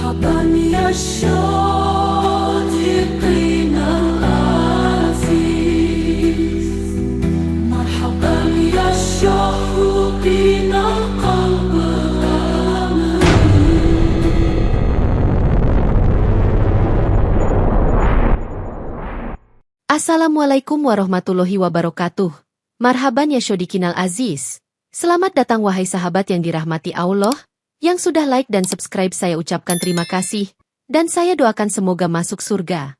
مرحبا يا الشاطئين العزيز مرحبا يا الشاطئين قلب الأمل. Assalamualaikum warahmatullahi wabarakatuh. Marhaban ya Syodikinal Aziz. Selamat datang wahai sahabat yang dirahmati Allah. Yang sudah like dan subscribe saya ucapkan terima kasih. Dan saya doakan semoga masuk surga.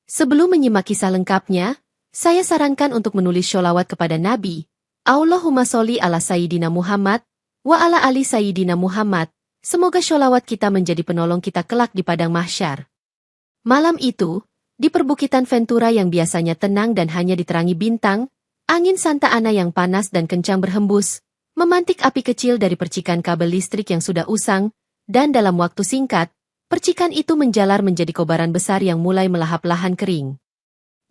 Sebelum menyimak kisah lengkapnya, saya sarankan untuk menulis sholawat kepada Nabi. Allahumma sholli ala Sayyidina Muhammad, wa ala ali Sayyidina Muhammad. Semoga sholawat kita menjadi penolong kita kelak di padang mahsyar. Malam itu, di perbukitan Ventura yang biasanya tenang dan hanya diterangi bintang, angin Santa Ana yang panas dan kencang berhembus, memantik api kecil dari percikan kabel listrik yang sudah usang, dan dalam waktu singkat, percikan itu menjalar menjadi kobaran besar yang mulai melahap lahan kering.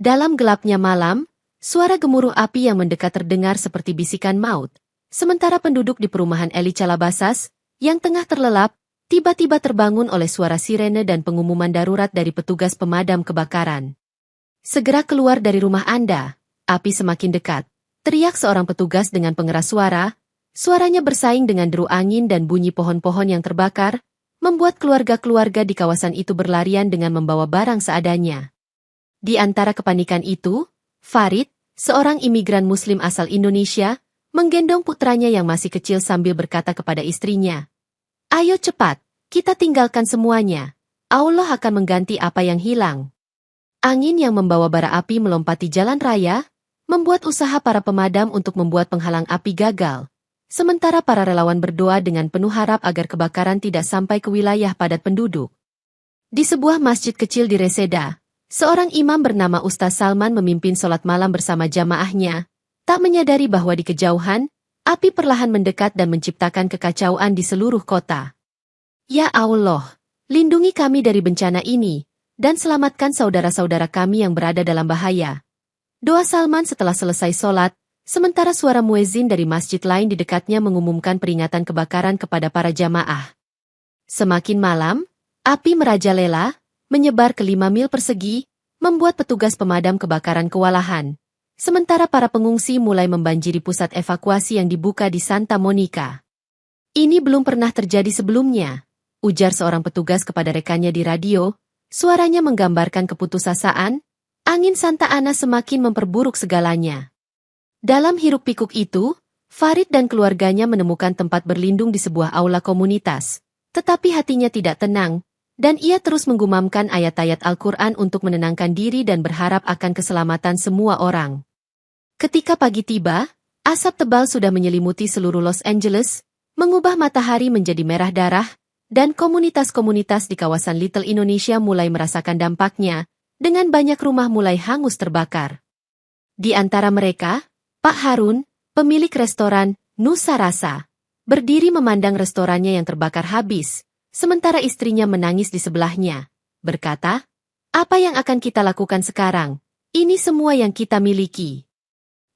Dalam gelapnya malam, suara gemuruh api yang mendekat terdengar seperti bisikan maut, sementara penduduk di perumahan Eli Calabasas, yang tengah terlelap, tiba-tiba terbangun oleh suara sirene dan pengumuman darurat dari petugas pemadam kebakaran. Segera keluar dari rumah Anda, api semakin dekat, teriak seorang petugas dengan pengeras suara. Suaranya bersaing dengan deru angin dan bunyi pohon-pohon yang terbakar, membuat keluarga-keluarga di kawasan itu berlarian dengan membawa barang seadanya. Di antara kepanikan itu, Farid, seorang imigran Muslim asal Indonesia, menggendong putranya yang masih kecil sambil berkata kepada istrinya, "Ayo cepat, kita tinggalkan semuanya. Allah akan mengganti apa yang hilang." Angin yang membawa bara api melompati jalan raya, membuat usaha para pemadam untuk membuat penghalang api gagal. Sementara para relawan berdoa dengan penuh harap agar kebakaran tidak sampai ke wilayah padat penduduk. Di sebuah masjid kecil di Reseda, seorang imam bernama Ustaz Salman memimpin sholat malam bersama jamaahnya, tak menyadari bahwa di kejauhan, api perlahan mendekat dan menciptakan kekacauan di seluruh kota. Ya Allah, lindungi kami dari bencana ini, dan selamatkan saudara-saudara kami yang berada dalam bahaya. Doa Salman setelah selesai sholat, sementara suara muezzin dari masjid lain di dekatnya mengumumkan peringatan kebakaran kepada para jamaah. Semakin malam, api merajalela, menyebar ke 5 mil persegi, membuat petugas pemadam kebakaran kewalahan. Sementara para pengungsi mulai membanjiri pusat evakuasi yang dibuka di Santa Monica. Ini belum pernah terjadi sebelumnya, ujar seorang petugas kepada rekannya di radio, suaranya menggambarkan keputusasaan, angin Santa Ana semakin memperburuk segalanya. Dalam hiruk-pikuk itu, Farid dan keluarganya menemukan tempat berlindung di sebuah aula komunitas. Tetapi hatinya tidak tenang, dan ia terus menggumamkan ayat-ayat Al-Quran untuk menenangkan diri dan berharap akan keselamatan semua orang. Ketika pagi tiba, asap tebal sudah menyelimuti seluruh Los Angeles, mengubah matahari menjadi merah darah, dan komunitas-komunitas di kawasan Little Indonesia mulai merasakan dampaknya, dengan banyak rumah mulai hangus terbakar. Di antara mereka, Pak Harun, pemilik restoran Nusa Rasa, berdiri memandang restorannya yang terbakar habis, sementara istrinya menangis di sebelahnya, berkata, "Apa yang akan kita lakukan sekarang? Ini semua yang kita miliki."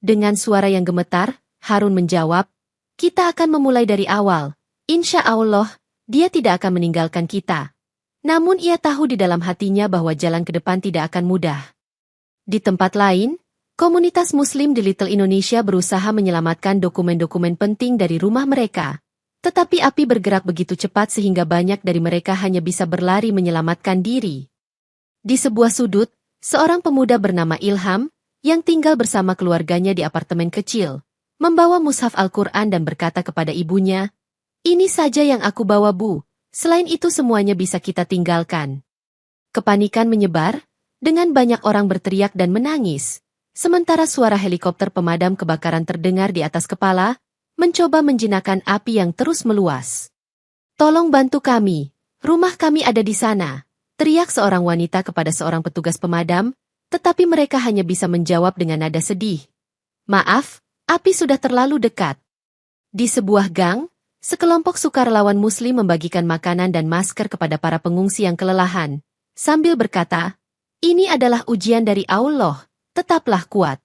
Dengan suara yang gemetar, Harun menjawab, "Kita akan memulai dari awal. Insya Allah, dia tidak akan meninggalkan kita." Namun ia tahu di dalam hatinya bahwa jalan ke depan tidak akan mudah. Di tempat lain, komunitas Muslim di Little Indonesia berusaha menyelamatkan dokumen-dokumen penting dari rumah mereka. Tetapi api bergerak begitu cepat sehingga banyak dari mereka hanya bisa berlari menyelamatkan diri. Di sebuah sudut, seorang pemuda bernama Ilham, yang tinggal bersama keluarganya di apartemen kecil, membawa mushaf Al-Quran dan berkata kepada ibunya, "Ini saja yang aku bawa, Bu. Selain itu semuanya bisa kita tinggalkan." Kepanikan menyebar, dengan banyak orang berteriak dan menangis. Sementara suara helikopter pemadam kebakaran terdengar di atas kepala, mencoba menjinakkan api yang terus meluas. "Tolong bantu kami, rumah kami ada di sana," teriak seorang wanita kepada seorang petugas pemadam, tetapi mereka hanya bisa menjawab dengan nada sedih. "Maaf, api sudah terlalu dekat." Di sebuah gang, sekelompok sukarelawan Muslim membagikan makanan dan masker kepada para pengungsi yang kelelahan, sambil berkata, "Ini adalah ujian dari Allah. Tetaplah kuat."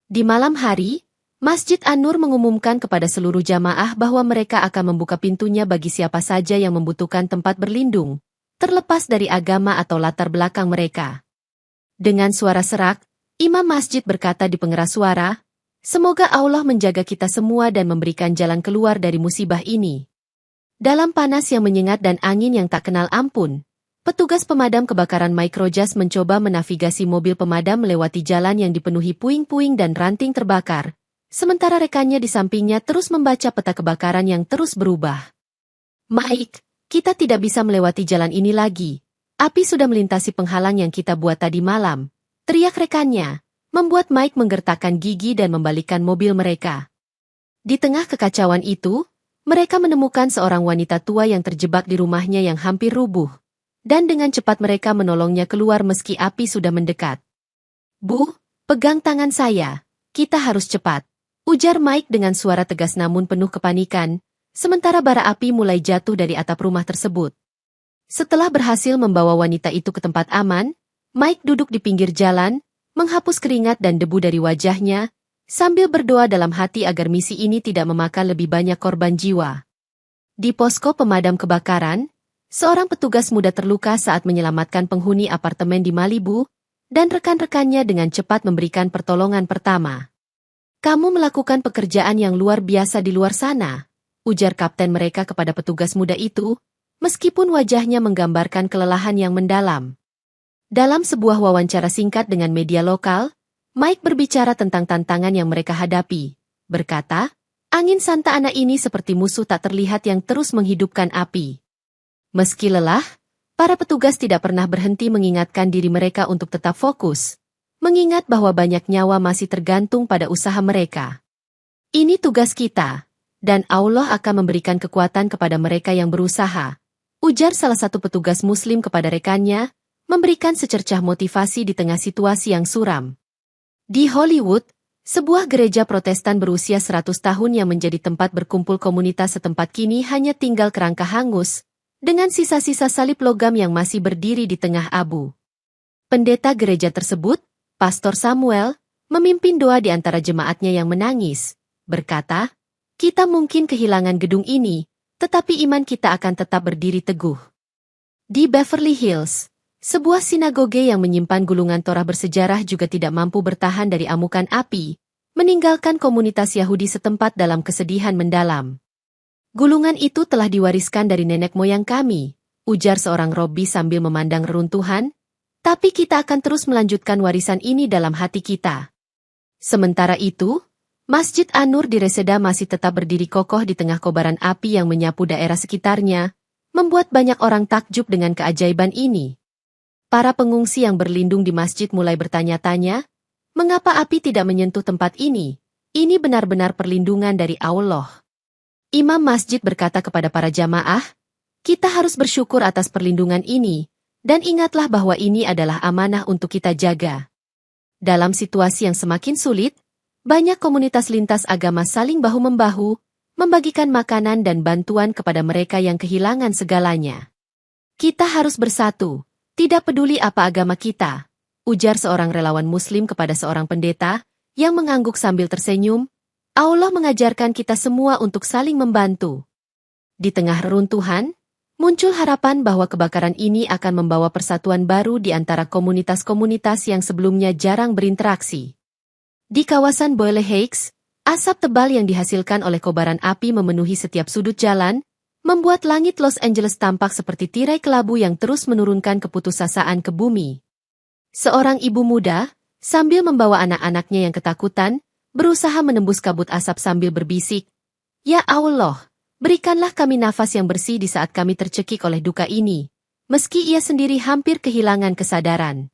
Di malam hari, Masjid An-Nur mengumumkan kepada seluruh jamaah bahwa mereka akan membuka pintunya bagi siapa saja yang membutuhkan tempat berlindung, terlepas dari agama atau latar belakang mereka. Dengan suara serak, imam masjid berkata di pengeras suara, "Semoga Allah menjaga kita semua dan memberikan jalan keluar dari musibah ini." Dalam panas yang menyengat dan angin yang tak kenal ampun, petugas pemadam kebakaran Microjas mencoba menavigasi mobil pemadam melewati jalan yang dipenuhi puing-puing dan ranting terbakar, sementara rekannya di sampingnya terus membaca peta kebakaran yang terus berubah. "Mike, kita tidak bisa melewati jalan ini lagi. Api sudah melintasi penghalang yang kita buat tadi malam," teriak rekannya, membuat Mike menggertakkan gigi dan membalikkan mobil mereka. Di tengah kekacauan itu, mereka menemukan seorang wanita tua yang terjebak di rumahnya yang hampir rubuh, dan dengan cepat mereka menolongnya keluar meski api sudah mendekat. "Bu, pegang tangan saya, kita harus cepat," ujar Mike dengan suara tegas namun penuh kepanikan, sementara bara api mulai jatuh dari atap rumah tersebut. Setelah berhasil membawa wanita itu ke tempat aman, Mike duduk di pinggir jalan, menghapus keringat dan debu dari wajahnya, sambil berdoa dalam hati agar misi ini tidak memakan lebih banyak korban jiwa. Di posko pemadam kebakaran, seorang petugas muda terluka saat menyelamatkan penghuni apartemen di Malibu, dan rekan-rekannya dengan cepat memberikan pertolongan pertama. "Kamu melakukan pekerjaan yang luar biasa di luar sana," ujar kapten mereka kepada petugas muda itu, meskipun wajahnya menggambarkan kelelahan yang mendalam. Dalam sebuah wawancara singkat dengan media lokal, Mike berbicara tentang tantangan yang mereka hadapi, berkata, "Angin Santa Ana ini seperti musuh tak terlihat yang terus menghidupkan api." Meski lelah, para petugas tidak pernah berhenti mengingatkan diri mereka untuk tetap fokus, mengingat bahwa banyak nyawa masih tergantung pada usaha mereka. "Ini tugas kita, dan Allah akan memberikan kekuatan kepada mereka yang berusaha," ujar salah satu petugas Muslim kepada rekannya, memberikan secercah motivasi di tengah situasi yang suram. Di Hollywood, sebuah gereja Protestan berusia 100 tahun yang menjadi tempat berkumpul komunitas setempat kini hanya tinggal kerangka hangus, dengan sisa-sisa salib logam yang masih berdiri di tengah abu. Pendeta gereja tersebut, Pastor Samuel, memimpin doa di antara jemaatnya yang menangis, berkata, "Kita mungkin kehilangan gedung ini, tetapi iman kita akan tetap berdiri teguh." Di Beverly Hills, sebuah sinagoge yang menyimpan gulungan Torah bersejarah juga tidak mampu bertahan dari amukan api, meninggalkan komunitas Yahudi setempat dalam kesedihan mendalam. "Gulungan itu telah diwariskan dari nenek moyang kami," ujar seorang Robbi sambil memandang reruntuhan, "tapi kita akan terus melanjutkan warisan ini dalam hati kita." Sementara itu, Masjid An-Nur di Reseda masih tetap berdiri kokoh di tengah kobaran api yang menyapu daerah sekitarnya, membuat banyak orang takjub dengan keajaiban ini. Para pengungsi yang berlindung di masjid mulai bertanya-tanya, mengapa api tidak menyentuh tempat ini? Ini benar-benar perlindungan dari Allah. Imam masjid berkata kepada para jamaah, "Kita harus bersyukur atas perlindungan ini, dan ingatlah bahwa ini adalah amanah untuk kita jaga." Dalam situasi yang semakin sulit, banyak komunitas lintas agama saling bahu-membahu, membagikan makanan dan bantuan kepada mereka yang kehilangan segalanya. "Kita harus bersatu. Tidak peduli apa agama kita," ujar seorang relawan Muslim kepada seorang pendeta, yang mengangguk sambil tersenyum. "Allah mengajarkan kita semua untuk saling membantu." Di tengah reruntuhan, muncul harapan bahwa kebakaran ini akan membawa persatuan baru di antara komunitas-komunitas yang sebelumnya jarang berinteraksi. Di kawasan Boyle Heights, asap tebal yang dihasilkan oleh kobaran api memenuhi setiap sudut jalan, membuat langit Los Angeles tampak seperti tirai kelabu yang terus menurunkan keputusasaan ke bumi. Seorang ibu muda, sambil membawa anak-anaknya yang ketakutan, berusaha menembus kabut asap sambil berbisik, "Ya Allah, berikanlah kami nafas yang bersih di saat kami tercekik oleh duka ini," meski ia sendiri hampir kehilangan kesadaran.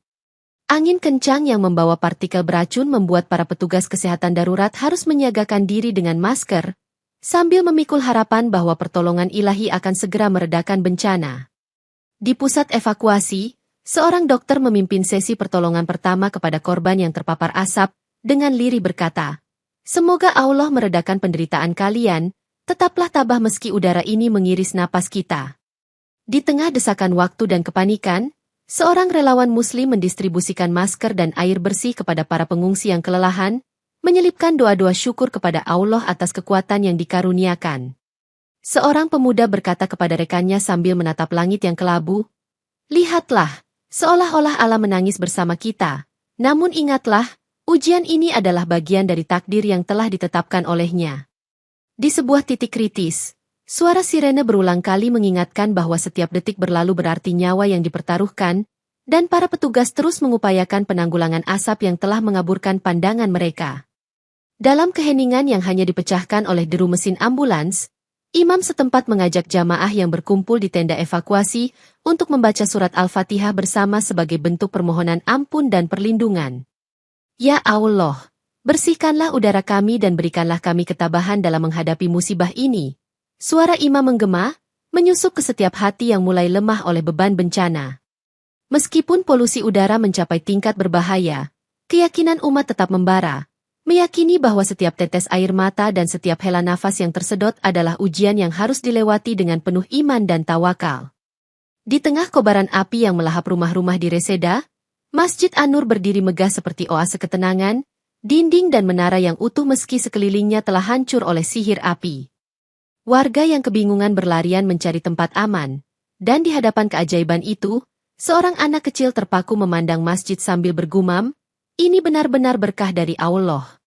Angin kencang yang membawa partikel beracun membuat para petugas kesehatan darurat harus menyiagakan diri dengan masker, sambil memikul harapan bahwa pertolongan ilahi akan segera meredakan bencana. Di pusat evakuasi, seorang dokter memimpin sesi pertolongan pertama kepada korban yang terpapar asap, dengan lirih berkata, "Semoga Allah meredakan penderitaan kalian, tetaplah tabah meski udara ini mengiris napas kita." Di tengah desakan waktu dan kepanikan, seorang relawan Muslim mendistribusikan masker dan air bersih kepada para pengungsi yang kelelahan, menyelipkan doa-doa syukur kepada Allah atas kekuatan yang dikaruniakan. Seorang pemuda berkata kepada rekannya sambil menatap langit yang kelabu, Lihatlah, seolah-olah Allah menangis bersama kita. Namun ingatlah, ujian ini adalah bagian dari takdir yang telah ditetapkan olehnya. Di sebuah titik kritis, suara sirene berulang kali mengingatkan bahwa setiap detik berlalu berarti nyawa yang dipertaruhkan, dan para petugas terus mengupayakan penanggulangan asap yang telah mengaburkan pandangan mereka. Dalam keheningan yang hanya dipecahkan oleh deru mesin ambulans, imam setempat mengajak jamaah yang berkumpul di tenda evakuasi untuk membaca surat Al-Fatihah bersama sebagai bentuk permohonan ampun dan perlindungan. Ya Allah, bersihkanlah udara kami dan berikanlah kami ketabahan dalam menghadapi musibah ini. Suara imam menggema, menyusup ke setiap hati yang mulai lemah oleh beban bencana. Meskipun polusi udara mencapai tingkat berbahaya, keyakinan umat tetap membara, meyakini bahwa setiap tetes air mata dan setiap hela nafas yang tersedot adalah ujian yang harus dilewati dengan penuh iman dan tawakal. Di tengah kobaran api yang melahap rumah-rumah di Reseda, Masjid An-Nur berdiri megah seperti oase ketenangan, dinding dan menara yang utuh meski sekelilingnya telah hancur oleh sihir api. Warga yang kebingungan berlarian mencari tempat aman, dan di hadapan keajaiban itu, seorang anak kecil terpaku memandang masjid sambil bergumam, "Ini benar-benar berkah dari Allah."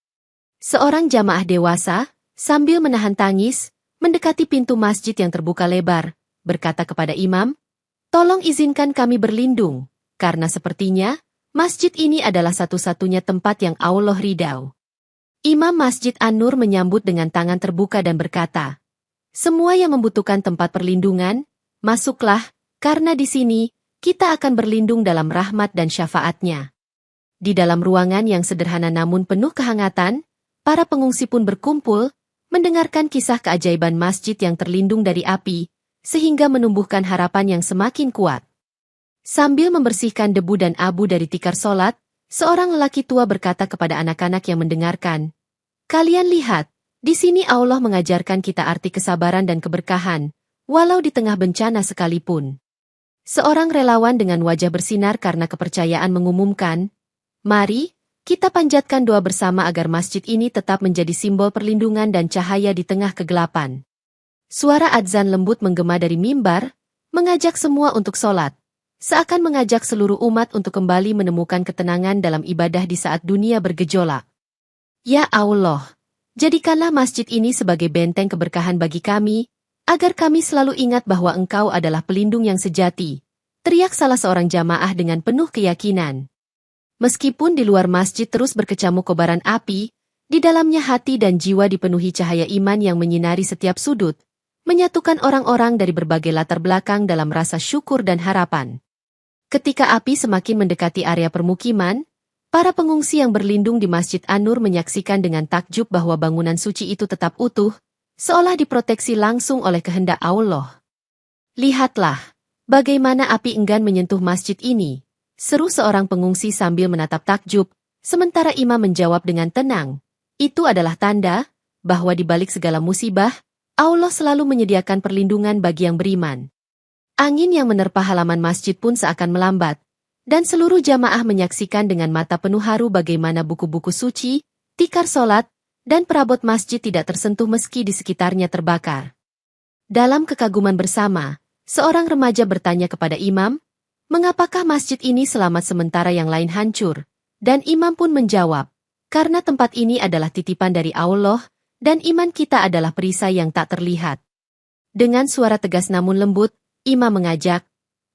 Seorang jamaah dewasa, sambil menahan tangis, mendekati pintu masjid yang terbuka lebar, berkata kepada imam, "Tolong izinkan kami berlindung, karena sepertinya, masjid ini adalah satu-satunya tempat yang Allah ridau." Imam Masjid An-Nur menyambut dengan tangan terbuka dan berkata, "Semua yang membutuhkan tempat perlindungan, masuklah, karena di sini, kita akan berlindung dalam rahmat dan syafaatnya." Di dalam ruangan yang sederhana namun penuh kehangatan, para pengungsi pun berkumpul, mendengarkan kisah keajaiban masjid yang terlindung dari api, sehingga menumbuhkan harapan yang semakin kuat. Sambil membersihkan debu dan abu dari tikar solat, seorang lelaki tua berkata kepada anak-anak yang mendengarkan, "Kalian lihat, di sini Allah mengajarkan kita arti kesabaran dan keberkahan, walau di tengah bencana sekalipun." Seorang relawan dengan wajah bersinar karena kepercayaan mengumumkan, "Mari, kita panjatkan doa bersama agar masjid ini tetap menjadi simbol perlindungan dan cahaya di tengah kegelapan." Suara adzan lembut menggema dari mimbar, mengajak semua untuk sholat, seakan mengajak seluruh umat untuk kembali menemukan ketenangan dalam ibadah di saat dunia bergejolak. Ya Allah, jadikanlah masjid ini sebagai benteng keberkahan bagi kami, agar kami selalu ingat bahwa Engkau adalah pelindung yang sejati, teriak salah seorang jamaah dengan penuh keyakinan. Meskipun di luar masjid terus berkecamuk kobaran api, di dalamnya hati dan jiwa dipenuhi cahaya iman yang menyinari setiap sudut, menyatukan orang-orang dari berbagai latar belakang dalam rasa syukur dan harapan. Ketika api semakin mendekati area permukiman, para pengungsi yang berlindung di Masjid An-Nur menyaksikan dengan takjub bahwa bangunan suci itu tetap utuh, seolah diproteksi langsung oleh kehendak Allah. "Lihatlah, bagaimana api enggan menyentuh masjid ini," seru seorang pengungsi sambil menatap takjub, sementara imam menjawab dengan tenang, "Itu adalah tanda bahwa di balik segala musibah, Allah selalu menyediakan perlindungan bagi yang beriman." Angin yang menerpa halaman masjid pun seakan melambat, dan seluruh jamaah menyaksikan dengan mata penuh haru bagaimana buku-buku suci, tikar solat, dan perabot masjid tidak tersentuh meski di sekitarnya terbakar. Dalam kekaguman bersama, seorang remaja bertanya kepada imam, "Mengapakah masjid ini selamat sementara yang lain hancur?" Dan imam pun menjawab, "Karena tempat ini adalah titipan dari Allah, dan iman kita adalah perisai yang tak terlihat." Dengan suara tegas namun lembut, imam mengajak,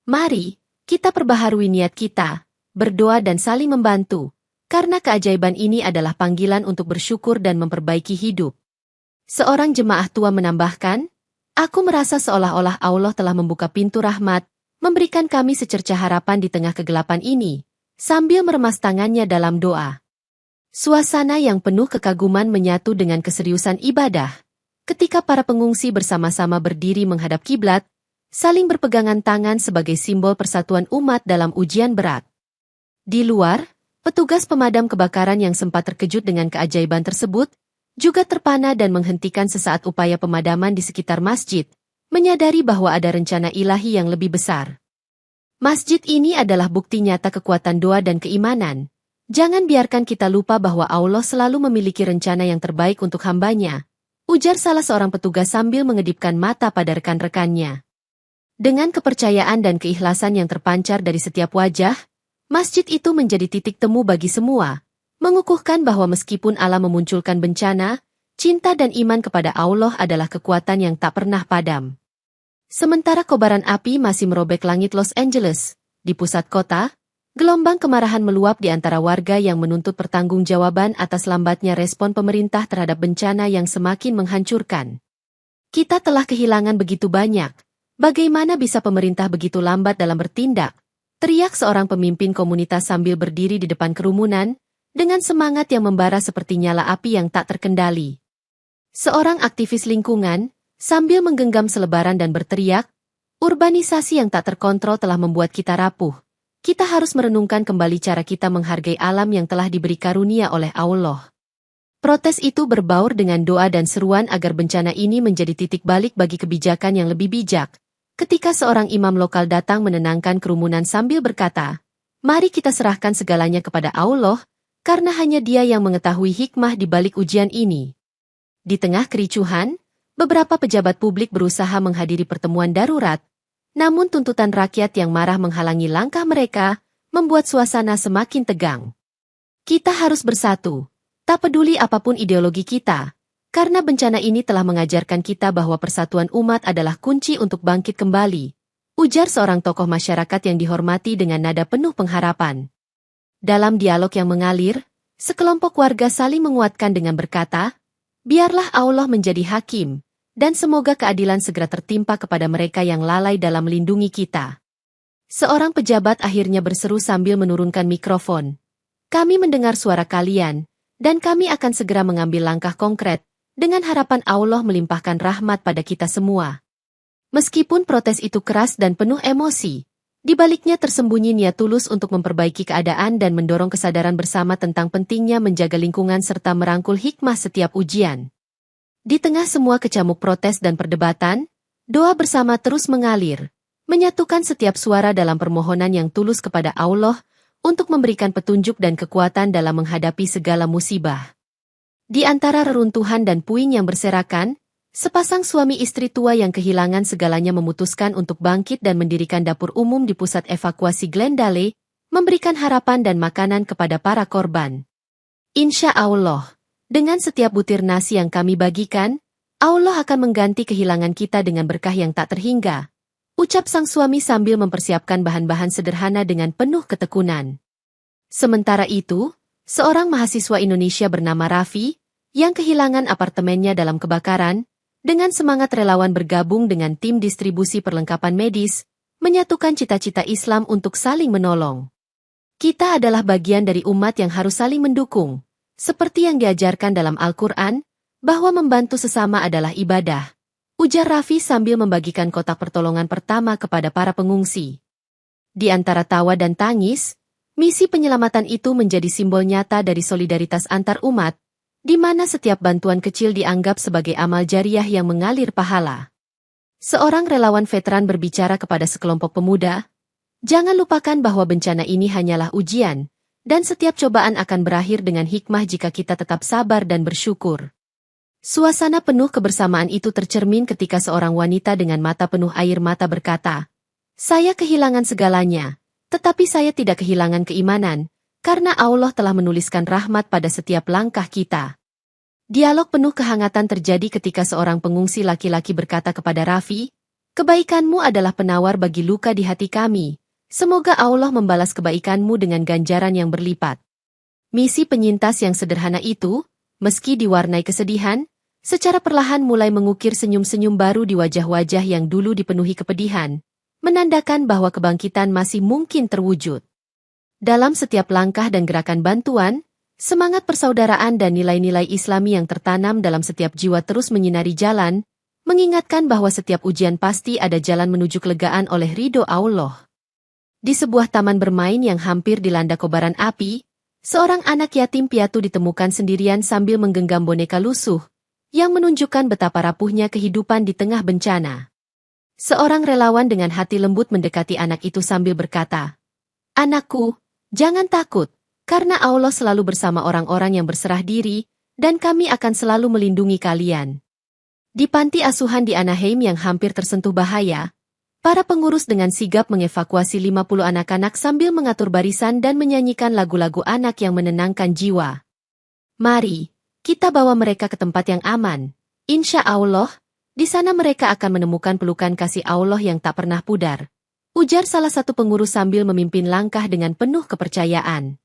"Mari, kita perbaharui niat kita, berdoa dan saling membantu, karena keajaiban ini adalah panggilan untuk bersyukur dan memperbaiki hidup." Seorang jemaah tua menambahkan, "Aku merasa seolah-olah Allah telah membuka pintu rahmat, memberikan kami secercah harapan di tengah kegelapan ini," sambil meremas tangannya dalam doa. Suasana yang penuh kekaguman menyatu dengan keseriusan ibadah. Ketika para pengungsi bersama-sama berdiri menghadap kiblat, saling berpegangan tangan sebagai simbol persatuan umat dalam ujian berat. Di luar, petugas pemadam kebakaran yang sempat terkejut dengan keajaiban tersebut, juga terpana dan menghentikan sesaat upaya pemadaman di sekitar masjid, menyadari bahwa ada rencana ilahi yang lebih besar. Masjid ini adalah bukti nyata kekuatan doa dan keimanan. Jangan biarkan kita lupa bahwa Allah selalu memiliki rencana yang terbaik untuk hambanya, ujar salah seorang petugas sambil mengedipkan mata pada rekan-rekannya. Dengan kepercayaan dan keikhlasan yang terpancar dari setiap wajah, masjid itu menjadi titik temu bagi semua, mengukuhkan bahwa meskipun Allah memunculkan bencana, cinta dan iman kepada Allah adalah kekuatan yang tak pernah padam. Sementara kobaran api masih merobek langit Los Angeles, di pusat kota, gelombang kemarahan meluap di antara warga yang menuntut pertanggungjawaban atas lambatnya respon pemerintah terhadap bencana yang semakin menghancurkan. Kita telah kehilangan begitu banyak. Bagaimana bisa pemerintah begitu lambat dalam bertindak? Teriak seorang pemimpin komunitas sambil berdiri di depan kerumunan, dengan semangat yang membara seperti nyala api yang tak terkendali. Seorang aktivis lingkungan, sambil menggenggam selebaran dan berteriak, urbanisasi yang tak terkontrol telah membuat kita rapuh. Kita harus merenungkan kembali cara kita menghargai alam yang telah diberi karunia oleh Allah. Protes itu berbaur dengan doa dan seruan agar bencana ini menjadi titik balik bagi kebijakan yang lebih bijak. Ketika seorang imam lokal datang menenangkan kerumunan sambil berkata, "Mari kita serahkan segalanya kepada Allah, karena hanya Dia yang mengetahui hikmah di balik ujian ini." Di tengah kericuhan, beberapa pejabat publik berusaha menghadiri pertemuan darurat, namun tuntutan rakyat yang marah menghalangi langkah mereka, membuat suasana semakin tegang. Kita harus bersatu, tak peduli apapun ideologi kita. Karena bencana ini telah mengajarkan kita bahwa persatuan umat adalah kunci untuk bangkit kembali, ujar seorang tokoh masyarakat yang dihormati dengan nada penuh pengharapan. Dalam dialog yang mengalir, sekelompok warga saling menguatkan dengan berkata, "Biarlah Allah menjadi hakim, dan semoga keadilan segera tertimpa kepada mereka yang lalai dalam melindungi kita." Seorang pejabat akhirnya berseru sambil menurunkan mikrofon, "Kami mendengar suara kalian, dan kami akan segera mengambil langkah konkret, dengan harapan Allah melimpahkan rahmat pada kita semua." Meskipun protes itu keras dan penuh emosi, di baliknya tersembunyi niat tulus untuk memperbaiki keadaan dan mendorong kesadaran bersama tentang pentingnya menjaga lingkungan serta merangkul hikmah setiap ujian. Di tengah semua kecamuk protes dan perdebatan, doa bersama terus mengalir, menyatukan setiap suara dalam permohonan yang tulus kepada Allah untuk memberikan petunjuk dan kekuatan dalam menghadapi segala musibah. Di antara reruntuhan dan puing yang berserakan, sepasang suami istri tua yang kehilangan segalanya memutuskan untuk bangkit dan mendirikan dapur umum di pusat evakuasi Glendale, memberikan harapan dan makanan kepada para korban. "Insya Allah, dengan setiap butir nasi yang kami bagikan, Allah akan mengganti kehilangan kita dengan berkah yang tak terhingga," ucap sang suami sambil mempersiapkan bahan-bahan sederhana dengan penuh ketekunan. Sementara itu, seorang mahasiswa Indonesia bernama Raffi, yang kehilangan apartemennya dalam kebakaran, dengan semangat relawan bergabung dengan tim distribusi perlengkapan medis, menyatukan cita-cita Islam untuk saling menolong. Kita adalah bagian dari umat yang harus saling mendukung, seperti yang diajarkan dalam Al-Quran, bahwa membantu sesama adalah ibadah, ujar Raffi sambil membagikan kotak pertolongan pertama kepada para pengungsi. Di antara tawa dan tangis, misi penyelamatan itu menjadi simbol nyata dari solidaritas antar umat, di mana setiap bantuan kecil dianggap sebagai amal jariah yang mengalir pahala. Seorang relawan veteran berbicara kepada sekelompok pemuda, "Jangan lupakan bahwa bencana ini hanyalah ujian, dan setiap cobaan akan berakhir dengan hikmah jika kita tetap sabar dan bersyukur." Suasana penuh kebersamaan itu tercermin ketika seorang wanita dengan mata penuh air mata berkata, "Saya kehilangan segalanya, tetapi saya tidak kehilangan keimanan, karena Allah telah menuliskan rahmat pada setiap langkah kita." Dialog penuh kehangatan terjadi ketika seorang pengungsi laki-laki berkata kepada Raffi, "Kebaikanmu adalah penawar bagi luka di hati kami. Semoga Allah membalas kebaikanmu dengan ganjaran yang berlipat." Misi penyintas yang sederhana itu, meski diwarnai kesedihan, secara perlahan mulai mengukir senyum-senyum baru di wajah-wajah yang dulu dipenuhi kepedihan, menandakan bahwa kebangkitan masih mungkin terwujud. Dalam setiap langkah dan gerakan bantuan, semangat persaudaraan dan nilai-nilai Islami yang tertanam dalam setiap jiwa terus menyinari jalan, mengingatkan bahwa setiap ujian pasti ada jalan menuju kelegaan oleh ridho Allah. Di sebuah taman bermain yang hampir dilanda kobaran api, seorang anak yatim piatu ditemukan sendirian sambil menggenggam boneka lusuh, yang menunjukkan betapa rapuhnya kehidupan di tengah bencana. Seorang relawan dengan hati lembut mendekati anak itu sambil berkata, "Anakku, jangan takut, karena Allah selalu bersama orang-orang yang berserah diri, dan kami akan selalu melindungi kalian." Di panti asuhan di Anaheim yang hampir tersentuh bahaya, Para pengurus dengan sigap mengevakuasi 50 anak-anak sambil mengatur barisan dan menyanyikan lagu-lagu anak yang menenangkan jiwa. Mari, kita bawa mereka ke tempat yang aman. Insya Allah, di sana mereka akan menemukan pelukan kasih Allah yang tak pernah pudar. Ujar salah satu pengurus sambil memimpin langkah dengan penuh kepercayaan.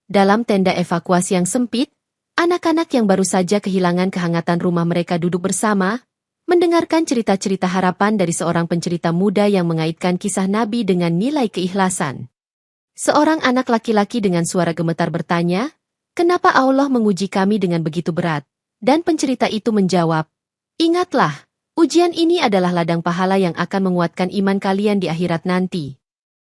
Dalam tenda evakuasi yang sempit, anak-anak yang baru saja kehilangan kehangatan rumah mereka duduk bersama, mendengarkan cerita-cerita harapan dari seorang pencerita muda yang mengaitkan kisah Nabi dengan nilai keikhlasan. Seorang anak laki-laki dengan suara gemetar bertanya, "Kenapa Allah menguji kami dengan begitu berat?" Dan pencerita itu menjawab, "Ingatlah, ujian ini adalah ladang pahala yang akan menguatkan iman kalian di akhirat nanti."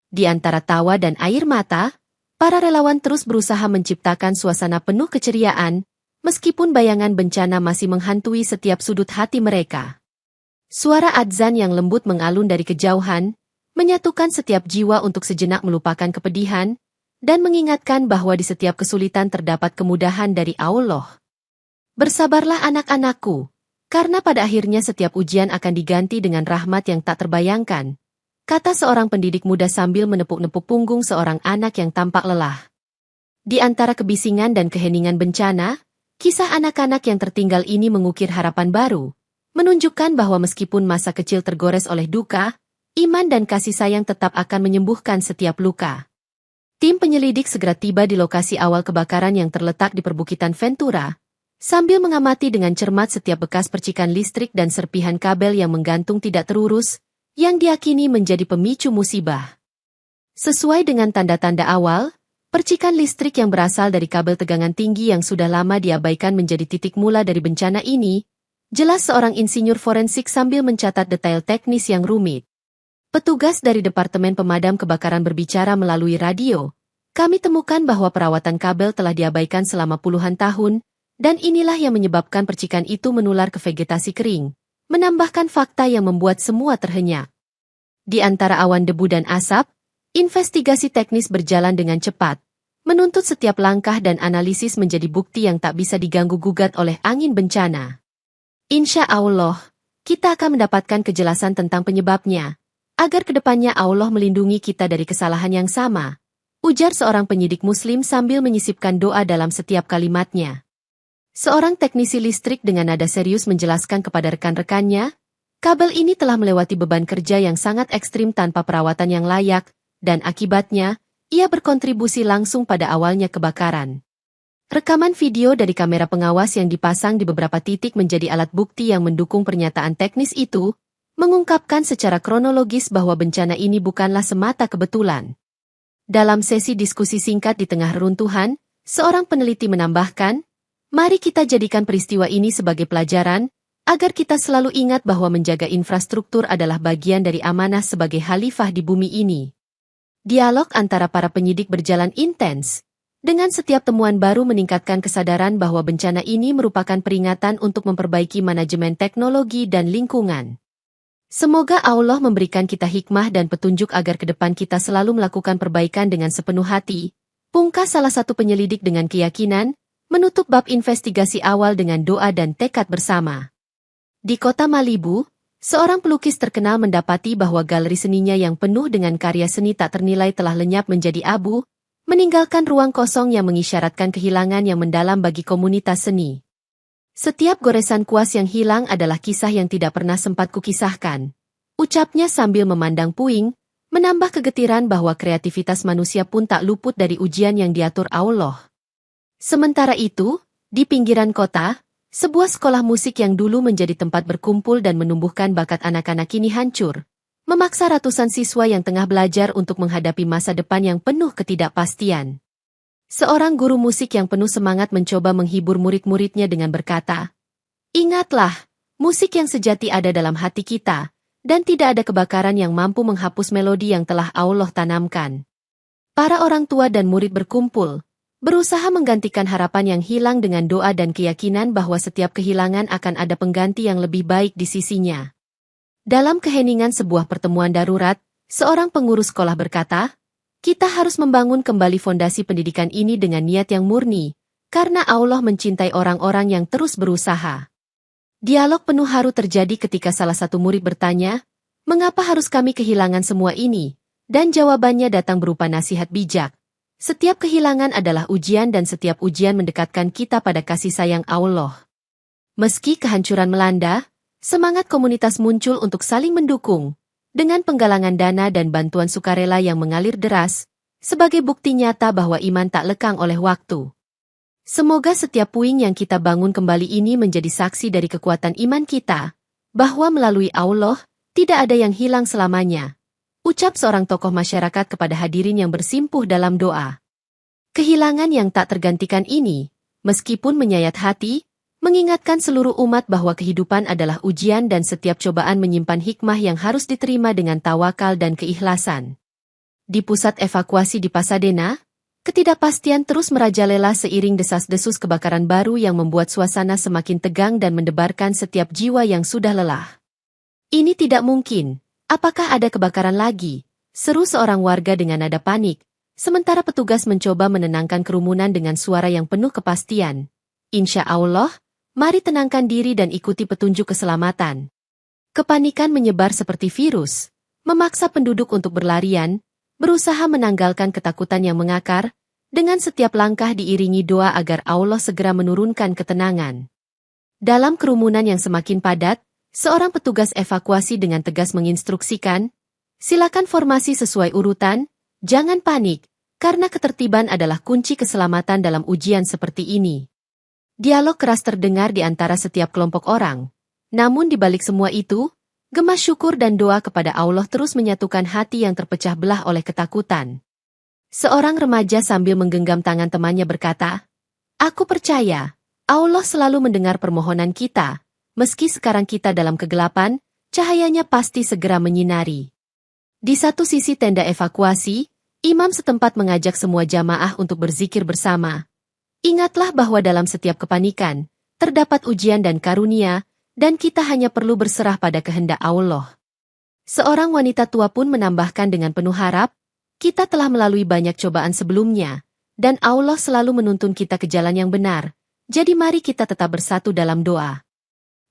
Di antara tawa dan air mata, para relawan terus berusaha menciptakan suasana penuh keceriaan, meskipun bayangan bencana masih menghantui setiap sudut hati mereka. Suara adzan yang lembut mengalun dari kejauhan, menyatukan setiap jiwa untuk sejenak melupakan kepedihan, dan mengingatkan bahwa di setiap kesulitan terdapat kemudahan dari Allah. Bersabarlah anak-anakku, karena pada akhirnya setiap ujian akan diganti dengan rahmat yang tak terbayangkan, kata seorang pendidik muda sambil menepuk-nepuk punggung seorang anak yang tampak lelah. Di antara kebisingan dan keheningan bencana, kisah anak-anak yang tertinggal ini mengukir harapan baru, menunjukkan bahwa meskipun masa kecil tergores oleh duka, iman dan kasih sayang tetap akan menyembuhkan setiap luka. Tim penyelidik segera tiba di lokasi awal kebakaran yang terletak di perbukitan Ventura, sambil mengamati dengan cermat setiap bekas percikan listrik dan serpihan kabel yang menggantung tidak terurus, yang diakini menjadi pemicu musibah. Sesuai dengan tanda-tanda awal, percikan listrik yang berasal dari kabel tegangan tinggi yang sudah lama diabaikan menjadi titik mula dari bencana ini, jelas seorang insinyur forensik sambil mencatat detail teknis yang rumit. Petugas dari Departemen Pemadam Kebakaran berbicara melalui radio. "Kami temukan bahwa perawatan kabel telah diabaikan selama puluhan tahun, dan inilah yang menyebabkan percikan itu menular ke vegetasi kering," menambahkan fakta yang membuat semua terhenyak. Di antara awan debu dan asap, investigasi teknis berjalan dengan cepat, menuntut setiap langkah dan analisis menjadi bukti yang tak bisa diganggu-gugat oleh angin bencana. Insya Allah, kita akan mendapatkan kejelasan tentang penyebabnya, agar kedepannya Allah melindungi kita dari kesalahan yang sama, ujar seorang penyidik Muslim sambil menyisipkan doa dalam setiap kalimatnya. Seorang teknisi listrik dengan nada serius menjelaskan kepada rekan-rekannya, kabel ini telah melewati beban kerja yang sangat ekstrim tanpa perawatan yang layak, dan akibatnya, ia berkontribusi langsung pada awalnya kebakaran. Rekaman video dari kamera pengawas yang dipasang di beberapa titik menjadi alat bukti yang mendukung pernyataan teknis itu, mengungkapkan secara kronologis bahwa bencana ini bukanlah semata kebetulan. Dalam sesi diskusi singkat di tengah reruntuhan, seorang peneliti menambahkan, "Mari kita jadikan peristiwa ini sebagai pelajaran, agar kita selalu ingat bahwa menjaga infrastruktur adalah bagian dari amanah sebagai khalifah di bumi ini." Dialog antara para penyidik berjalan intens, dengan setiap temuan baru meningkatkan kesadaran bahwa bencana ini merupakan peringatan untuk memperbaiki manajemen teknologi dan lingkungan. Semoga Allah memberikan kita hikmah dan petunjuk agar ke depan kita selalu melakukan perbaikan dengan sepenuh hati, pungkas salah satu penyelidik dengan keyakinan, menutup bab investigasi awal dengan doa dan tekad bersama. Di kota Malibu, seorang pelukis terkenal mendapati bahwa galeri seninya yang penuh dengan karya seni tak ternilai telah lenyap menjadi abu, meninggalkan ruang kosong yang mengisyaratkan kehilangan yang mendalam bagi komunitas seni. "Setiap goresan kuas yang hilang adalah kisah yang tidak pernah sempat kukisahkan," ucapnya sambil memandang puing, menambah kegetiran bahwa kreativitas manusia pun tak luput dari ujian yang diatur Allah. Sementara itu, di pinggiran kota, sebuah sekolah musik yang dulu menjadi tempat berkumpul dan menumbuhkan bakat anak-anak kini hancur, memaksa ratusan siswa yang tengah belajar untuk menghadapi masa depan yang penuh ketidakpastian. Seorang guru musik yang penuh semangat mencoba menghibur murid-muridnya dengan berkata, "Ingatlah, musik yang sejati ada dalam hati kita, dan tidak ada kebakaran yang mampu menghapus melodi yang telah Allah tanamkan." Para orang tua dan murid berkumpul, berusaha menggantikan harapan yang hilang dengan doa dan keyakinan bahwa setiap kehilangan akan ada pengganti yang lebih baik di sisinya. Dalam keheningan sebuah pertemuan darurat, seorang pengurus sekolah berkata, "Kita harus membangun kembali fondasi pendidikan ini dengan niat yang murni, karena Allah mencintai orang-orang yang terus berusaha." Dialog penuh haru terjadi ketika salah satu murid bertanya, Mengapa harus kami kehilangan semua ini? Dan jawabannya datang berupa nasihat bijak. Setiap kehilangan adalah ujian dan setiap ujian mendekatkan kita pada kasih sayang Allah. Meski kehancuran melanda, semangat komunitas muncul untuk saling mendukung, dengan penggalangan dana dan bantuan sukarela yang mengalir deras, sebagai bukti nyata bahwa iman tak lekang oleh waktu. Semoga setiap puing yang kita bangun kembali ini menjadi saksi dari kekuatan iman kita, bahwa melalui Allah, tidak ada yang hilang selamanya. Ucap seorang tokoh masyarakat kepada hadirin yang bersimpuh dalam doa. Kehilangan yang tak tergantikan ini, meskipun menyayat hati, mengingatkan seluruh umat bahwa kehidupan adalah ujian dan setiap cobaan menyimpan hikmah yang harus diterima dengan tawakal dan keikhlasan. Di pusat evakuasi di Pasadena, ketidakpastian terus merajalela seiring desas-desus kebakaran baru yang membuat suasana semakin tegang dan mendebarkan setiap jiwa yang sudah lelah. Ini tidak mungkin. Apakah ada kebakaran lagi? Seru seorang warga dengan nada panik, sementara petugas mencoba menenangkan kerumunan dengan suara yang penuh kepastian. Insya Allah, mari tenangkan diri dan ikuti petunjuk keselamatan. Kepanikan menyebar seperti virus, memaksa penduduk untuk berlarian, berusaha menanggalkan ketakutan yang mengakar, dengan setiap langkah diiringi doa agar Allah segera menurunkan ketenangan. Dalam kerumunan yang semakin padat, seorang petugas evakuasi dengan tegas menginstruksikan, silakan formasi sesuai urutan, jangan panik, karena ketertiban adalah kunci keselamatan dalam ujian seperti ini. Dialog keras terdengar di antara setiap kelompok orang, namun di balik semua itu, gema syukur dan doa kepada Allah terus menyatukan hati yang terpecah belah oleh ketakutan. Seorang remaja sambil menggenggam tangan temannya berkata, "Aku percaya, Allah selalu mendengar permohonan kita, meski sekarang kita dalam kegelapan, cahayanya pasti segera menyinari." Di satu sisi tenda evakuasi, imam setempat mengajak semua jamaah untuk berzikir bersama. Ingatlah bahwa dalam setiap kepanikan, terdapat ujian dan karunia, dan kita hanya perlu berserah pada kehendak Allah. Seorang wanita tua pun menambahkan dengan penuh harap, kita telah melalui banyak cobaan sebelumnya, dan Allah selalu menuntun kita ke jalan yang benar, jadi mari kita tetap bersatu dalam doa.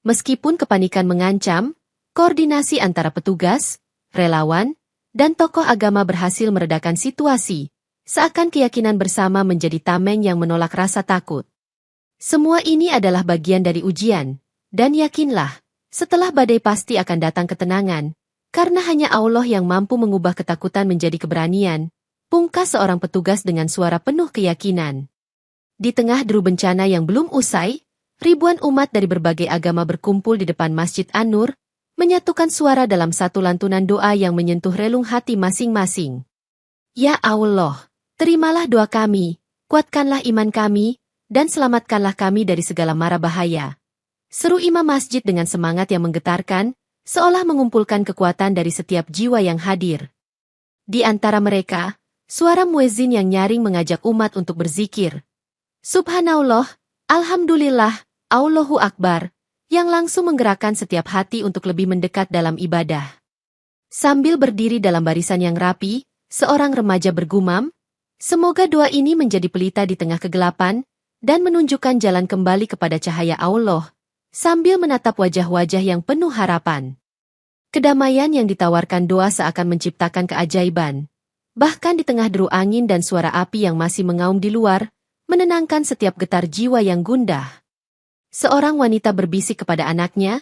Meskipun kepanikan mengancam, koordinasi antara petugas, relawan, dan tokoh agama berhasil meredakan situasi, seakan keyakinan bersama menjadi tameng yang menolak rasa takut. Semua ini adalah bagian dari ujian. Dan yakinlah, setelah badai pasti akan datang ketenangan, karena hanya Allah yang mampu mengubah ketakutan menjadi keberanian, pungkas seorang petugas dengan suara penuh keyakinan. Di tengah deru bencana yang belum usai, ribuan umat dari berbagai agama berkumpul di depan Masjid An-Nur, menyatukan suara dalam satu lantunan doa yang menyentuh relung hati masing-masing. Ya Allah, terimalah doa kami, kuatkanlah iman kami, dan selamatkanlah kami dari segala mara bahaya. Seru imam masjid dengan semangat yang menggetarkan, seolah mengumpulkan kekuatan dari setiap jiwa yang hadir. Di antara mereka, suara muezzin yang nyaring mengajak umat untuk berzikir. Subhanallah, Alhamdulillah, Allahu Akbar, yang langsung menggerakkan setiap hati untuk lebih mendekat dalam ibadah. Sambil berdiri dalam barisan yang rapi, seorang remaja bergumam, semoga doa ini menjadi pelita di tengah kegelapan, dan menunjukkan jalan kembali kepada cahaya Allah, sambil menatap wajah-wajah yang penuh harapan. Kedamaian yang ditawarkan doa seakan menciptakan keajaiban. Bahkan di tengah deru angin dan suara api yang masih mengaum di luar, menenangkan setiap getar jiwa yang gundah. Seorang wanita berbisik kepada anaknya,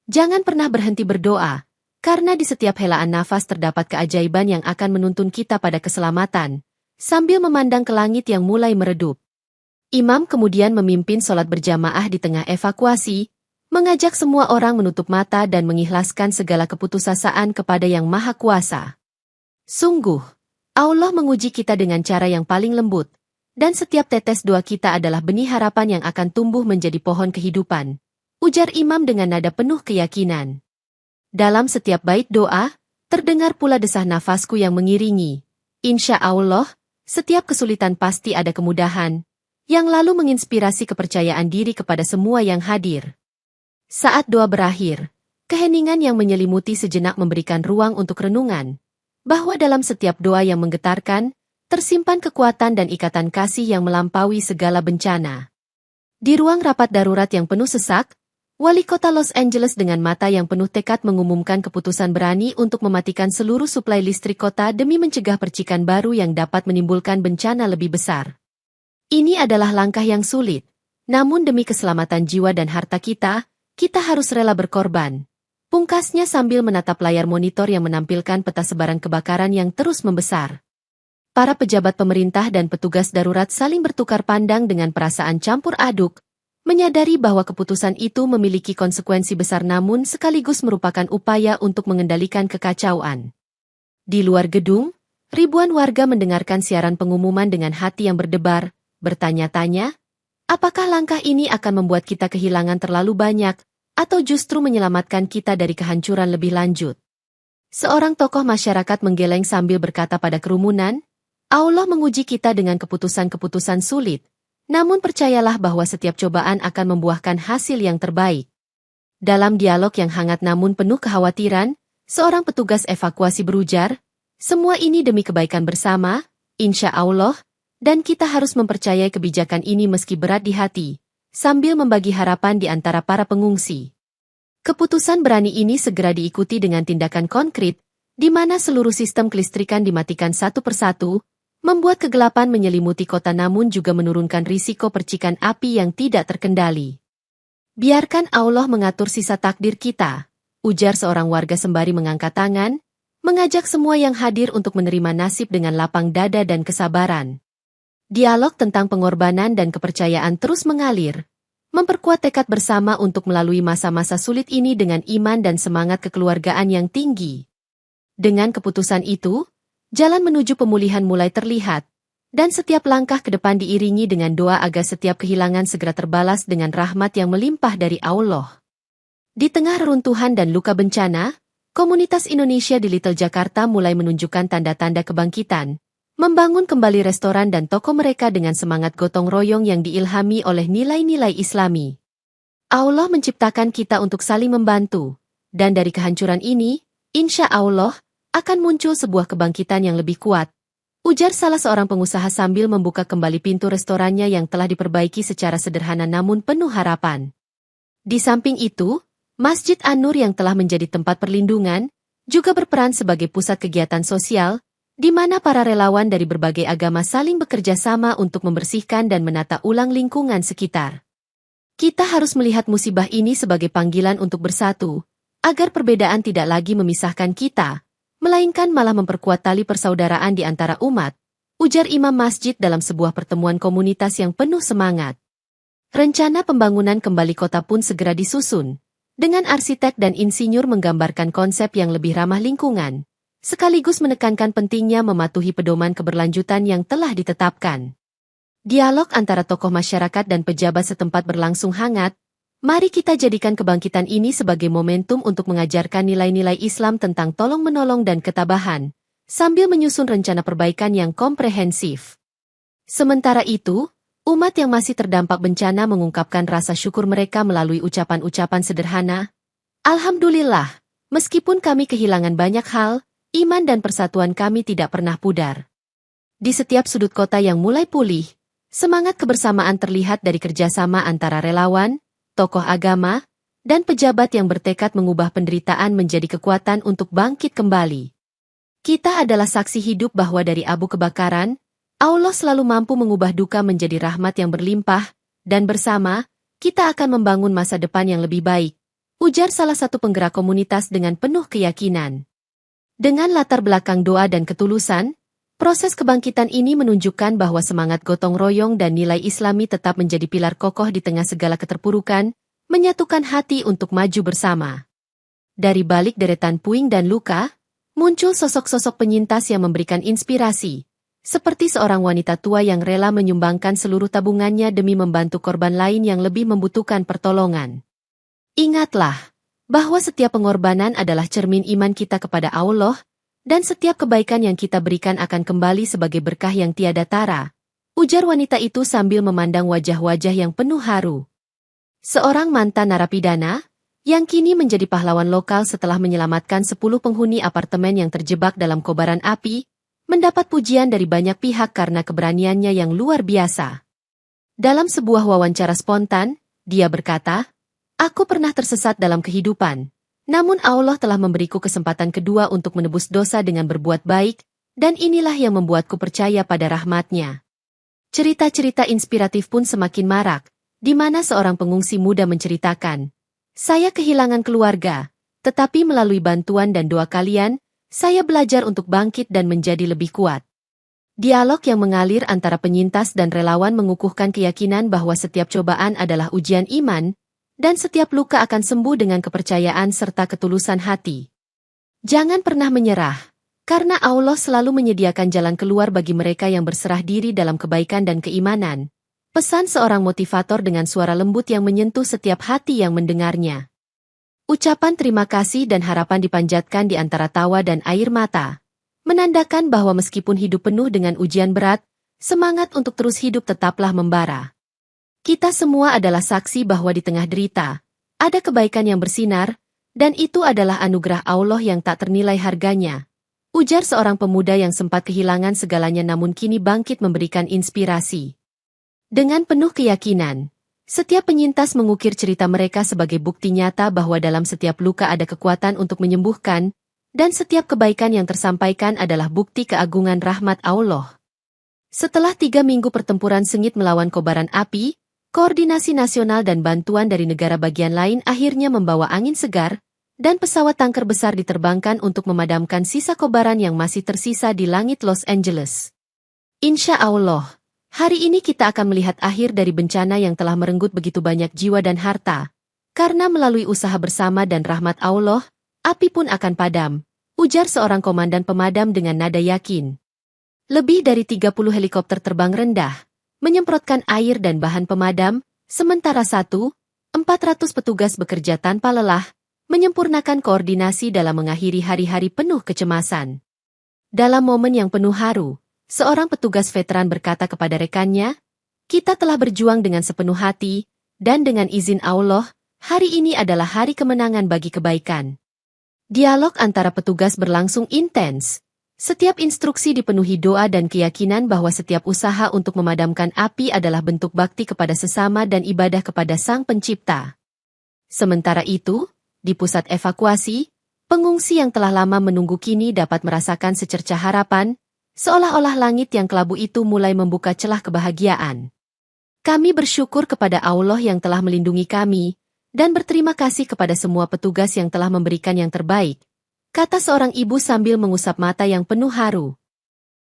jangan pernah berhenti berdoa, karena di setiap helaan nafas terdapat keajaiban yang akan menuntun kita pada keselamatan, sambil memandang ke langit yang mulai meredup. Imam kemudian memimpin sholat berjamaah di tengah evakuasi, mengajak semua orang menutup mata dan mengikhlaskan segala keputusasaan kepada Yang Maha Kuasa. Sungguh, Allah menguji kita dengan cara yang paling lembut, dan setiap tetes doa kita adalah benih harapan yang akan tumbuh menjadi pohon kehidupan, ujar imam dengan nada penuh keyakinan. Dalam setiap bait doa, terdengar pula desah nafasku yang mengiringi. Insya Allah, setiap kesulitan pasti ada kemudahan, yang lalu menginspirasi kepercayaan diri kepada semua yang hadir. Saat doa berakhir, keheningan yang menyelimuti sejenak memberikan ruang untuk renungan, bahwa dalam setiap doa yang menggetarkan, tersimpan kekuatan dan ikatan kasih yang melampaui segala bencana. Di ruang rapat darurat yang penuh sesak, Wali kota Los Angeles dengan mata yang penuh tekad mengumumkan keputusan berani untuk mematikan seluruh suplai listrik kota demi mencegah percikan baru yang dapat menimbulkan bencana lebih besar. Ini adalah langkah yang sulit, namun demi keselamatan jiwa dan harta kita harus rela berkorban. Pungkasnya sambil menatap layar monitor yang menampilkan peta sebaran kebakaran yang terus membesar. Para pejabat pemerintah dan petugas darurat saling bertukar pandang dengan perasaan campur aduk, menyadari bahwa keputusan itu memiliki konsekuensi besar namun sekaligus merupakan upaya untuk mengendalikan kekacauan. Di luar gedung, ribuan warga mendengarkan siaran pengumuman dengan hati yang berdebar, bertanya-tanya, apakah langkah ini akan membuat kita kehilangan terlalu banyak, atau justru menyelamatkan kita dari kehancuran lebih lanjut. Seorang tokoh masyarakat menggeleng sambil berkata pada kerumunan, Allah menguji kita dengan keputusan-keputusan sulit, namun percayalah bahwa setiap cobaan akan membuahkan hasil yang terbaik. Dalam dialog yang hangat namun penuh kekhawatiran, seorang petugas evakuasi berujar, semua ini demi kebaikan bersama, insya Allah, dan kita harus mempercayai kebijakan ini meski berat di hati, sambil membagi harapan di antara para pengungsi. Keputusan berani ini segera diikuti dengan tindakan konkret, di mana seluruh sistem kelistrikan dimatikan satu persatu, membuat kegelapan menyelimuti kota namun juga menurunkan risiko percikan api yang tidak terkendali. Biarkan Allah mengatur sisa takdir kita, ujar seorang warga sembari mengangkat tangan, mengajak semua yang hadir untuk menerima nasib dengan lapang dada dan kesabaran. Dialog tentang pengorbanan dan kepercayaan terus mengalir, memperkuat tekad bersama untuk melalui masa-masa sulit ini dengan iman dan semangat kekeluargaan yang tinggi. Dengan keputusan itu, jalan menuju pemulihan mulai terlihat, dan setiap langkah ke depan diiringi dengan doa agar setiap kehilangan segera terbalas dengan rahmat yang melimpah dari Allah. Di tengah reruntuhan dan luka bencana, komunitas Indonesia di Little Jakarta mulai menunjukkan tanda-tanda kebangkitan, membangun kembali restoran dan toko mereka dengan semangat gotong royong yang diilhami oleh nilai-nilai Islami. Allah menciptakan kita untuk saling membantu, dan dari kehancuran ini, insya Allah, akan muncul sebuah kebangkitan yang lebih kuat, ujar salah seorang pengusaha sambil membuka kembali pintu restorannya yang telah diperbaiki secara sederhana namun penuh harapan. Di samping itu, Masjid An-Nur yang telah menjadi tempat perlindungan, juga berperan sebagai pusat kegiatan sosial, di mana para relawan dari berbagai agama saling bekerja sama untuk membersihkan dan menata ulang lingkungan sekitar. Kita harus melihat musibah ini sebagai panggilan untuk bersatu, agar perbedaan tidak lagi memisahkan kita, melainkan malah memperkuat tali persaudaraan di antara umat, ujar imam masjid dalam sebuah pertemuan komunitas yang penuh semangat. Rencana pembangunan kembali kota pun segera disusun, dengan arsitek dan insinyur menggambarkan konsep yang lebih ramah lingkungan, sekaligus menekankan pentingnya mematuhi pedoman keberlanjutan yang telah ditetapkan. Dialog antara tokoh masyarakat dan pejabat setempat berlangsung hangat. Mari kita jadikan kebangkitan ini sebagai momentum untuk mengajarkan nilai-nilai Islam tentang tolong-menolong dan ketabahan, sambil menyusun rencana perbaikan yang komprehensif. Sementara itu, umat yang masih terdampak bencana mengungkapkan rasa syukur mereka melalui ucapan-ucapan sederhana. Alhamdulillah, meskipun kami kehilangan banyak hal, iman dan persatuan kami tidak pernah pudar. Di setiap sudut kota yang mulai pulih, semangat kebersamaan terlihat dari kerjasama antara relawan, tokoh agama, dan pejabat yang bertekad mengubah penderitaan menjadi kekuatan untuk bangkit kembali. Kita adalah saksi hidup bahwa dari abu kebakaran, Allah selalu mampu mengubah duka menjadi rahmat yang berlimpah, dan bersama, kita akan membangun masa depan yang lebih baik, ujar salah satu penggerak komunitas dengan penuh keyakinan. Dengan latar belakang doa dan ketulusan, proses kebangkitan ini menunjukkan bahwa semangat gotong royong dan nilai Islami tetap menjadi pilar kokoh di tengah segala keterpurukan, menyatukan hati untuk maju bersama. Dari balik deretan puing dan luka, muncul sosok-sosok penyintas yang memberikan inspirasi, seperti seorang wanita tua yang rela menyumbangkan seluruh tabungannya demi membantu korban lain yang lebih membutuhkan pertolongan. Ingatlah, bahwa setiap pengorbanan adalah cermin iman kita kepada Allah, dan setiap kebaikan yang kita berikan akan kembali sebagai berkah yang tiada tara, ujar wanita itu sambil memandang wajah-wajah yang penuh haru. Seorang mantan narapidana, yang kini menjadi pahlawan lokal setelah menyelamatkan 10 penghuni apartemen yang terjebak dalam kobaran api, mendapat pujian dari banyak pihak karena keberaniannya yang luar biasa. Dalam sebuah wawancara spontan, dia berkata, Aku pernah tersesat dalam kehidupan, namun Allah telah memberiku kesempatan kedua untuk menebus dosa dengan berbuat baik, dan inilah yang membuatku percaya pada rahmat-Nya. Cerita-cerita inspiratif pun semakin marak, di mana seorang pengungsi muda menceritakan, "Saya kehilangan keluarga, tetapi melalui bantuan dan doa kalian, saya belajar untuk bangkit dan menjadi lebih kuat." Dialog yang mengalir antara penyintas dan relawan mengukuhkan keyakinan bahwa setiap cobaan adalah ujian iman, dan setiap luka akan sembuh dengan kepercayaan serta ketulusan hati. Jangan pernah menyerah, karena Allah selalu menyediakan jalan keluar bagi mereka yang berserah diri dalam kebaikan dan keimanan. Pesan seorang motivator dengan suara lembut yang menyentuh setiap hati yang mendengarnya. Ucapan terima kasih dan harapan dipanjatkan di antara tawa dan air mata, menandakan bahwa meskipun hidup penuh dengan ujian berat, semangat untuk terus hidup tetaplah membara. Kita semua adalah saksi bahwa di tengah derita, ada kebaikan yang bersinar, dan itu adalah anugerah Allah yang tak ternilai harganya. Ujar seorang pemuda yang sempat kehilangan segalanya namun kini bangkit memberikan inspirasi. Dengan penuh keyakinan, setiap penyintas mengukir cerita mereka sebagai bukti nyata bahwa dalam setiap luka ada kekuatan untuk menyembuhkan, dan setiap kebaikan yang tersampaikan adalah bukti keagungan rahmat Allah. Setelah 3 minggu pertempuran sengit melawan kobaran api, koordinasi nasional dan bantuan dari negara bagian lain akhirnya membawa angin segar, dan pesawat tanker besar diterbangkan untuk memadamkan sisa kobaran yang masih tersisa di langit Los Angeles. Insya Allah, hari ini kita akan melihat akhir dari bencana yang telah merenggut begitu banyak jiwa dan harta. Karena melalui usaha bersama dan rahmat Allah, api pun akan padam, ujar seorang komandan pemadam dengan nada yakin. Lebih dari 30 helikopter terbang rendah, menyemprotkan air dan bahan pemadam, sementara 400 petugas bekerja tanpa lelah, menyempurnakan koordinasi dalam mengakhiri hari-hari penuh kecemasan. Dalam momen yang penuh haru, seorang petugas veteran berkata kepada rekannya, "Kita telah berjuang dengan sepenuh hati, dan dengan izin Allah, hari ini adalah hari kemenangan bagi kebaikan." Dialog antara petugas berlangsung intens. Setiap instruksi dipenuhi doa dan keyakinan bahwa setiap usaha untuk memadamkan api adalah bentuk bakti kepada sesama dan ibadah kepada Sang Pencipta. Sementara itu, di pusat evakuasi, pengungsi yang telah lama menunggu kini dapat merasakan secercah harapan, seolah-olah langit yang kelabu itu mulai membuka celah kebahagiaan. Kami bersyukur kepada Allah yang telah melindungi kami, dan berterima kasih kepada semua petugas yang telah memberikan yang terbaik, kata seorang ibu sambil mengusap mata yang penuh haru.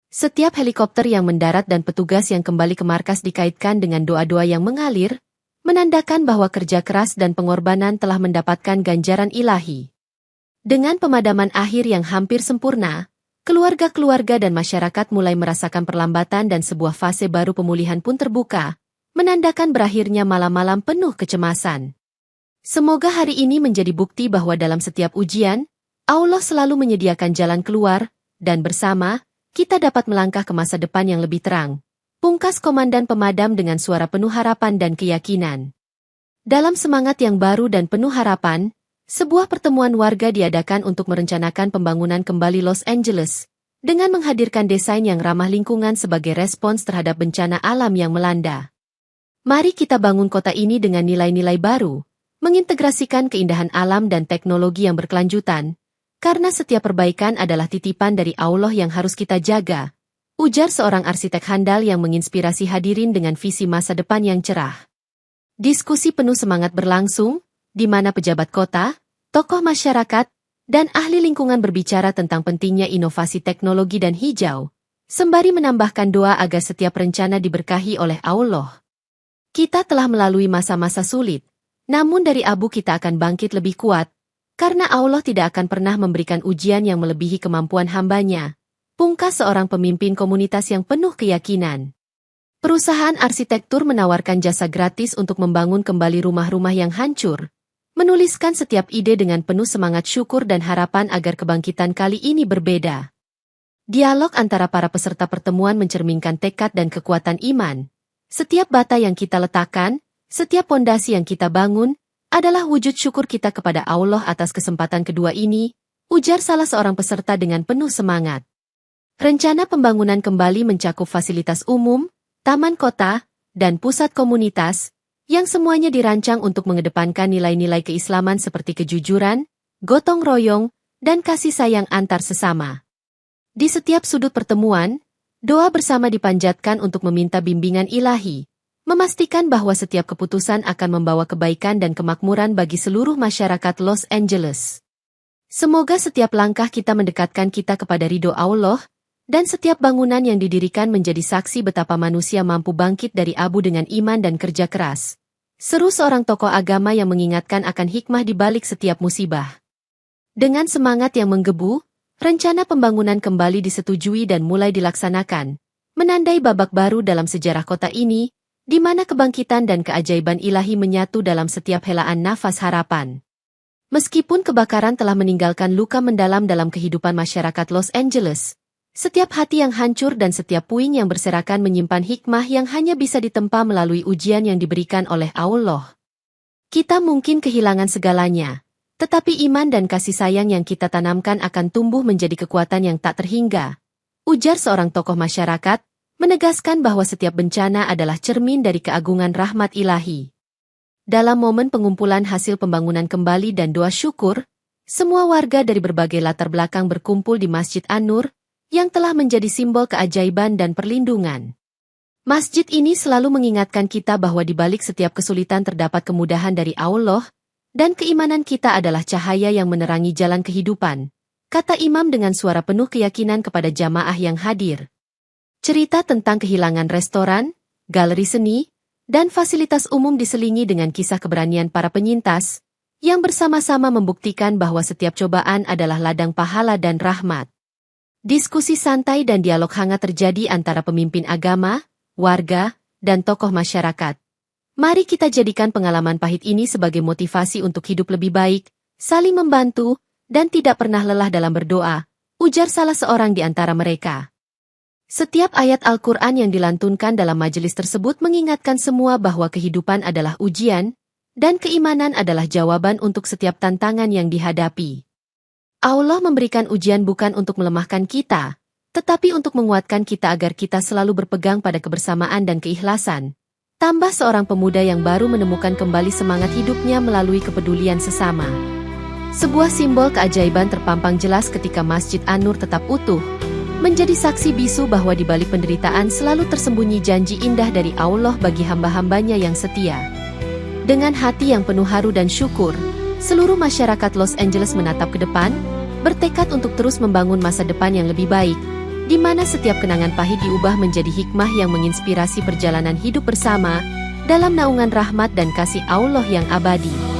Setiap helikopter yang mendarat dan petugas yang kembali ke markas dikaitkan dengan doa-doa yang mengalir, menandakan bahwa kerja keras dan pengorbanan telah mendapatkan ganjaran ilahi. Dengan pemadaman akhir yang hampir sempurna, keluarga-keluarga dan masyarakat mulai merasakan perlambatan dan sebuah fase baru pemulihan pun terbuka, menandakan berakhirnya malam-malam penuh kecemasan. Semoga hari ini menjadi bukti bahwa dalam setiap ujian, Allah selalu menyediakan jalan keluar, dan bersama, kita dapat melangkah ke masa depan yang lebih terang. Pungkas komandan pemadam dengan suara penuh harapan dan keyakinan. Dalam semangat yang baru dan penuh harapan, sebuah pertemuan warga diadakan untuk merencanakan pembangunan kembali Los Angeles, dengan menghadirkan desain yang ramah lingkungan sebagai respons terhadap bencana alam yang melanda. Mari kita bangun kota ini dengan nilai-nilai baru, mengintegrasikan keindahan alam dan teknologi yang berkelanjutan, karena setiap perbaikan adalah titipan dari Allah yang harus kita jaga, ujar seorang arsitek handal yang menginspirasi hadirin dengan visi masa depan yang cerah. Diskusi penuh semangat berlangsung, di mana pejabat kota, tokoh masyarakat, dan ahli lingkungan berbicara tentang pentingnya inovasi teknologi dan hijau, sembari menambahkan doa agar setiap rencana diberkahi oleh Allah. Kita telah melalui masa-masa sulit, namun dari abu kita akan bangkit lebih kuat, karena Allah tidak akan pernah memberikan ujian yang melebihi kemampuan hamba-Nya, pungkas seorang pemimpin komunitas yang penuh keyakinan. Perusahaan arsitektur menawarkan jasa gratis untuk membangun kembali rumah-rumah yang hancur, menuliskan setiap ide dengan penuh semangat syukur dan harapan agar kebangkitan kali ini berbeda. Dialog antara para peserta pertemuan mencerminkan tekad dan kekuatan iman. Setiap bata yang kita letakkan, setiap pondasi yang kita bangun, adalah wujud syukur kita kepada Allah atas kesempatan kedua ini, ujar salah seorang peserta dengan penuh semangat. Rencana pembangunan kembali mencakup fasilitas umum, taman kota, dan pusat komunitas, yang semuanya dirancang untuk mengedepankan nilai-nilai keislaman seperti kejujuran, gotong royong, dan kasih sayang antar sesama. Di setiap sudut pertemuan, doa bersama dipanjatkan untuk meminta bimbingan ilahi, memastikan bahwa setiap keputusan akan membawa kebaikan dan kemakmuran bagi seluruh masyarakat Los Angeles. Semoga setiap langkah kita mendekatkan kita kepada ridho Allah, dan setiap bangunan yang didirikan menjadi saksi betapa manusia mampu bangkit dari abu dengan iman dan kerja keras. Seru seorang tokoh agama yang mengingatkan akan hikmah di balik setiap musibah. Dengan semangat yang menggebu, rencana pembangunan kembali disetujui dan mulai dilaksanakan, menandai babak baru dalam sejarah kota ini, di mana kebangkitan dan keajaiban ilahi menyatu dalam setiap helaan nafas harapan. Meskipun kebakaran telah meninggalkan luka mendalam dalam kehidupan masyarakat Los Angeles, setiap hati yang hancur dan setiap puing yang berserakan menyimpan hikmah yang hanya bisa ditempa melalui ujian yang diberikan oleh Allah. Kita mungkin kehilangan segalanya, tetapi iman dan kasih sayang yang kita tanamkan akan tumbuh menjadi kekuatan yang tak terhingga, ujar seorang tokoh masyarakat, menegaskan bahwa setiap bencana adalah cermin dari keagungan rahmat ilahi. Dalam momen pengumpulan hasil pembangunan kembali dan doa syukur, semua warga dari berbagai latar belakang berkumpul di Masjid An-Nur, yang telah menjadi simbol keajaiban dan perlindungan. Masjid ini selalu mengingatkan kita bahwa di balik setiap kesulitan terdapat kemudahan dari Allah, dan keimanan kita adalah cahaya yang menerangi jalan kehidupan, kata imam dengan suara penuh keyakinan kepada jamaah yang hadir. Cerita tentang kehilangan restoran, galeri seni, dan fasilitas umum diselingi dengan kisah keberanian para penyintas, yang bersama-sama membuktikan bahwa setiap cobaan adalah ladang pahala dan rahmat. Diskusi santai dan dialog hangat terjadi antara pemimpin agama, warga, dan tokoh masyarakat. Mari kita jadikan pengalaman pahit ini sebagai motivasi untuk hidup lebih baik, saling membantu, dan tidak pernah lelah dalam berdoa, ujar salah seorang di antara mereka. Setiap ayat Al-Quran yang dilantunkan dalam majelis tersebut mengingatkan semua bahwa kehidupan adalah ujian, dan keimanan adalah jawaban untuk setiap tantangan yang dihadapi. Allah memberikan ujian bukan untuk melemahkan kita, tetapi untuk menguatkan kita agar kita selalu berpegang pada kebersamaan dan keikhlasan. Tambah seorang pemuda yang baru menemukan kembali semangat hidupnya melalui kepedulian sesama. Sebuah simbol keajaiban terpampang jelas ketika Masjid An-Nur tetap utuh, menjadi saksi bisu bahwa di balik penderitaan selalu tersembunyi janji indah dari Allah bagi hamba-hambanya yang setia. Dengan hati yang penuh haru dan syukur, seluruh masyarakat Los Angeles menatap ke depan, bertekad untuk terus membangun masa depan yang lebih baik, di mana setiap kenangan pahit diubah menjadi hikmah yang menginspirasi perjalanan hidup bersama, dalam naungan rahmat dan kasih Allah yang abadi.